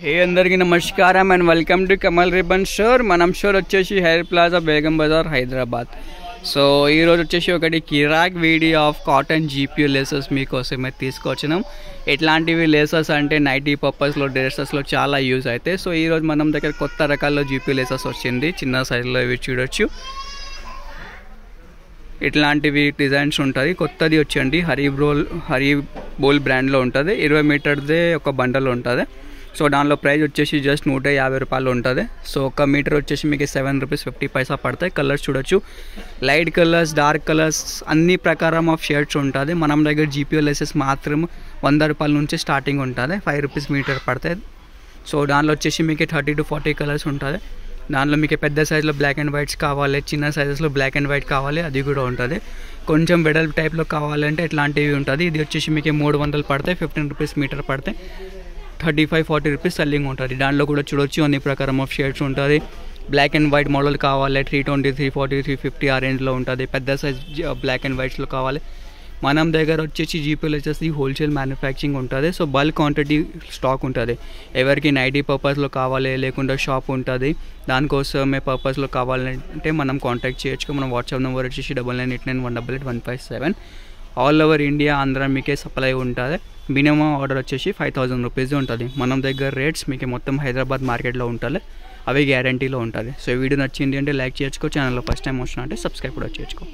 హే అందరికీ నమస్కారం and welcome to Kamal ribbon store. మనం స్టోర్ వచ్చేసి hair plaza Begum Bazaar Hyderabad. So ఈరోజు వచ్చేసి ఒకటి కిరాక్ video of cotton GPU laces మీకోసమే తీసుకొచ్చినాం. ఎట్లాంటివి లేసెస్ అంటే నైటీ పర్పస్లో డ్రెస్సెస్లో చాలా యూజ్ అవుతాయి. సో ఈరోజు మనం దగ్గర కొత్త రకాల్లో జీపీయూ లేసెస్ వచ్చింది. చిన్న సైజులో ఇవి చూడొచ్చు. ఇట్లాంటివి డిజైన్స్ ఉంటుంది. కొత్తది వచ్చండి హరి బోల్ బ్రాండ్లో ఉంటుంది. 20 మీటర్దే ఒక బండల్ ఉంటుంది. సో దానిలో ప్రైస్ వచ్చేసి జస్ట్ 150 రూపాయలు ఉంటుంది. సో 1 మీటర్ వచ్చేసి మీకు 7 రూపీస్ 50 పైసా పడతాయి. కలర్స్ చూడొచ్చు, లైట్ కలర్స్, డార్క్ కలర్స్, అన్ని ప్రకారం ఆఫ్ షేడ్స్ ఉంటుంది. మనం దగ్గర జీపీయూ లేసెస్ మాత్రం 100 రూపాయల నుంచి స్టార్టింగ్ ఉంటుంది. 5 రూపీస్ మీటర్ పడతాయి. సో దానిలో వచ్చేసి మీకు 30 to 40 కలర్స్ ఉంటుంది. దానిలో మీకు పెద్ద సైజులో బ్లాక్ అండ్ వైట్స్ కావాలి, చిన్న సైజెస్లో బ్లాక్ అండ్ వైట్ కావాలి, అది కూడా ఉంటుంది. కొంచెం వెడల్పు టైప్లో కావాలంటే ఇట్లాంటివి ఉంటుంది. ఇది వచ్చేసి మీకు 300 పడతాయి, 15 రూపీస్ మీటర్ పడతాయి. 35-40 రూపీస్ సెల్లింగ్ ఉంటుంది. దాంట్లో కూడా చూడొచ్చు అన్ని ప్రకారం ఆఫ్ షేడ్స్ ఉంటుంది. బ్లాక్ అండ్ వైట్ మోడల్ కావాలి 320, 340, 350 ఆ రేంజ్లో ఉంటుంది. పెద్ద సైజ్ బ్లాక్ అండ్ వైట్స్లో కావాలి. మనం దగ్గర వచ్చేసి జీపీయూ వచ్చేసి హోల్సేల్ మ్యానుఫ్యాక్చరింగ్ ఉంటుంది. సో బల్క్ క్వాంటిటీ స్టాక్ ఉంటుంది. ఎవరికి నైటీ పర్పస్లో కావాలి లేకుండా షాప్ ఉంటుంది, దానికోసమే పర్పస్లో కావాలంటే మనం కాంటాక్ట్ చేయొచ్చు. మన వాట్సాప్ నెంబర్ వచ్చేసి 9989188157. ఆల్ ఓవర్ ఇండియా ఆంధ్ర మీకే సప్లై ఉంటుంది. మినిమం ఆర్డర్ వచ్చేసి 5000 రూపీస్ ఉంటుంది. మనం దగ్గర రేట్స్ మీకు మొత్తం హైదరాబాద్ మార్కెట్లో ఉంటుంది, అవి గ్యారంటీలో ఉంటుంది. సో వీడియో నచ్చింది అంటే లైక్ చేయొచ్చుకో. ఛానల్లో ఫస్ట్ టైం వచ్చినా అంటే సబ్స్క్రైబ్ కూడా చేయొచ్చుకో.